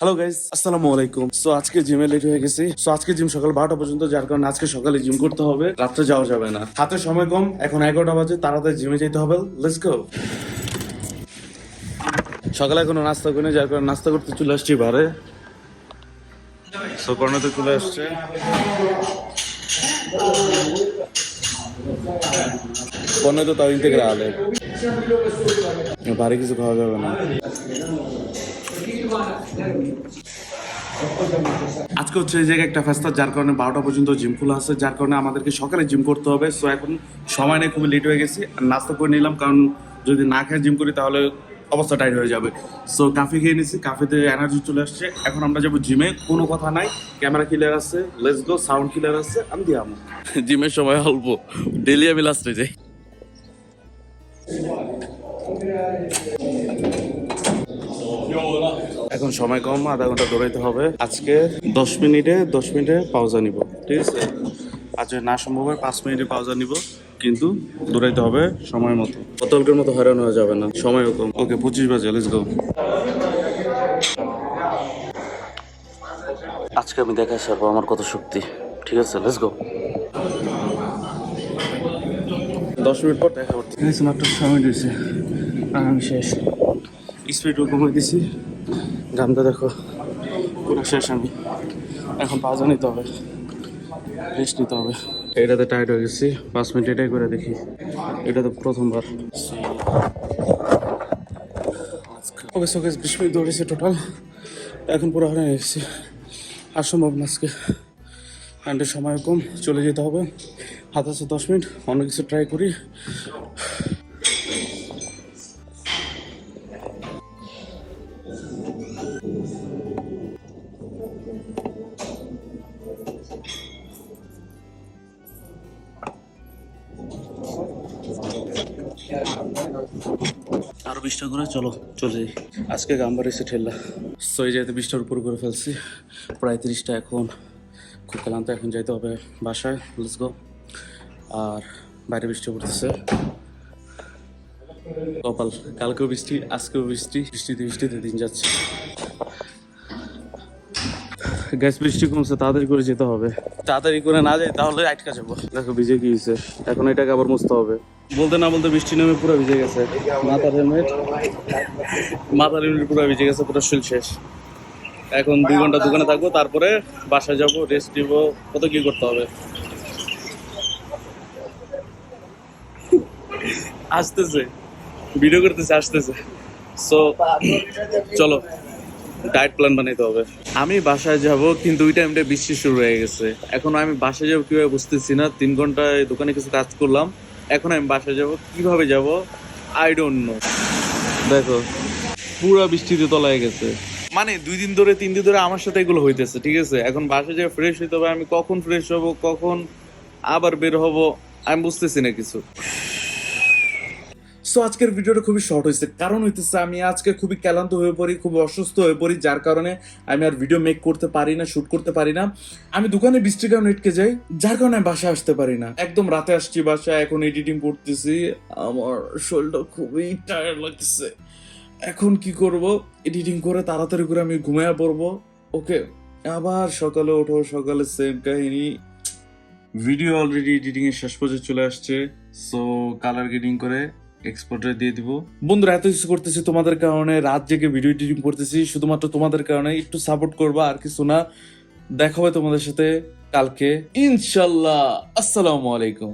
Hello guys, আসসালামু আলাইকুম। So আজকে জিমে লেট হয়ে গেছি। সো আজকে জিম সকাল 12টা পর্যন্ত, যার কারণে আজকে সকালে জিম করতে হবে, রাত্রে যাওয়া যাবে না। হাতে সময় কম, এখন 11টা বাজে, তাড়াতাড়ি জিমে যেতে হবে। Let's go. সকালে এখনো নাস্তা করিনি, যার কারণে নাস্তা করতে চলে আসছি বারে। সো কর্নাতে চলে আসছে। কর্নে তো তাও ইন্টেগ্রালে বাড়ি কিছু খাওয়া যাবে না। আজকে হচ্ছে এই জায়গায় একটা ফেস্তা, যার কারণে 12টা পর্যন্ত জিম খোলা আছে, যার কারণে আমাদেরকে সকালে জিম করতে হবে। সো এখন সময় নেই, খুবই লেট হয়ে গেছি। আর নাস্তা করে নিলাম, কারণ যদি না খেয়ে জিম করি তাহলে অবস্থা টাইট হয়ে যাবে। সো কাফি খেয়ে নিছি, কাফিতে এনার্জি চলে আসছে। এখন আমরা যাবো জিমে, কোনো কথা নাই, ক্যামেরা ক্লিয়ার আছে, লেটস গো, সাউন্ড ক্লিয়ার আছে। আমি দিয়াম জিমের সময় অল্প, ডেলি আমি লাস্টে যাই। এখন সময় কম, আধা ঘন্টা দৌড়াইতে হবে। আজকে 10 মিনিটে পাউজা নিব, ঠিক আছে? আর যদি না সম্ভব হয় 5 মিনিটে পাউজা নিব, কিন্তু দৌড়াইতে হবে সময় মতো। অতলকের মতো হয়রান হয়ে যাবে না, সময়ও কম। ওকে, 25 বাজে, লেটস গো। আজকে আমি দেখাই সারবো আমার কত শক্তি, ঠিক আছে? Let's go. 10 মিনিট পর দেখা করতে মাত্র 6 মিনিট হয়েছে, আর আমি শেষ। স্পিডও কমিয়ে দিছি, গানটা দেখো পুরো শেষ। আমি এখন পাউজা নিতে হবে, রেস্ট নিতে হবে। এটাতে টায়ার্ড হয়ে গেছি, 5 মিনিট এটাই করে দেখি। এটা তো প্রথমবার। ওকে সো গাইস, 20 মিনিট দৌড়েছি টোটাল। এখন পুরো হয়ে গেছি, আর সম্ভব না আজকে। কারেন্টের সময় কম, চলে যেতে হবে। হাত আছে 10 মিনিট, অন্য কিছু ট্রাই করি। আরো 20টা করে চলো, চলে যাই। আজকে গাম্বার এসে ঠেললা। সো এই যাইতে 20টার উপর করে ফেলছি, প্রায় 30টা। এখন খুব ক্লান্ত, এখন যাইতে হবে বাসায়। Let's go. আর বাইরে বৃষ্টি পড়তেছে, কপাল। কালকেও বৃষ্টি, আজকেও বৃষ্টি, বৃষ্টিতে দিন যাচ্ছে। গ্যাস বৃষ্টি কমছে, তাড়াতাড়ি করে যেতে হবে। তাড়াতাড়ি করে না যাই তাহলে আটকা যাবো। দেখো ভিজে গিয়েছে, এখন এটাকে আবার মুছতে হবে। বলতে না বলতে বৃষ্টি নেমে পুরো ভিজে গেছে। মাথার হেলমেট পুরো ভিজে গেছে, পুরো শরীর শেষ। এখন 2 ঘন্টা দোকানে থাকবো, তারপরে বাসায় যাবো, রেস্ট নিবো, কত কি করতে হবে। আসতেছে, ভিডিও করতেছে, আসতেছে। সো চলো, ডায়েট প্ল্যান বানাইতে হবে। আমি বাসায় যাব, কিন্তু ওই টাইমটা বৃষ্টি শুরু হয়ে গেছে। এখন আমি বাসায় যাবো কিভাবে বুঝতেছি না। 3 ঘন্টায় দোকানে কিছু কাজ করলাম, এখন আমি বাসায় যাব, কিভাবে যাব আই ডোন্ট নো। দেখো পুরো বৃষ্টিতে তলায় গেছে। মানে 3 দিন ধরে আমার সাথে এগুলো হইতেছে, ঠিক আছে? এখন বাসায় যাবে, ফ্রেশ হইতে হবে। আমি কখন ফ্রেশ হব, কখন আবার বের হব, আমি বুঝতেছি না কিছু। সো আজকের ভিডিওটা খুবই শর্ট হয়েছে, কারণ হইতেছে আমি আজকে খুবই ক্লান্ত হয়ে পড়ি, খুব অসুস্থ হয়ে পড়ি, যার কারণে আমি আর ভিডিও মেক করতে পারি না, শুট করতে পারি না। আমি দোকানে বৃষ্টির কারণে আটকে যাই, যার কারণে আমি বাসায় আসতে পারি না। একদম রাতে আসছি বাসায়, এখন এডিটিং করতেছি। আমার শরীরটা খুবই টায়ার্ড লাগতেছে। এখন কি করব? এডিটিং করে তাড়াতাড়ি করে আমি ঘুমিয়ে পড়বো। ওকে, আবার সকালে ওঠো, সকালে সেম কাহিনী। ভিডিও অলরেডি এডিটিং এর শেষ পর্যায়ে চলে আসছে। সো কালার গ্রেডিং করে এক্সপোর্টে দিয়ে দিব। বন্ধুরা, এত কিছু করতেছি তোমাদের কারণে, রাত জেগে ভিডিও এডিটিং করতেছি শুধুমাত্র তোমাদের কারণে। একটু সাপোর্ট করবা, আর কিছু না। দেখা হবে তোমাদের সাথে কালকে ইনশাল্লাহ। আসসালামু আলাইকুম।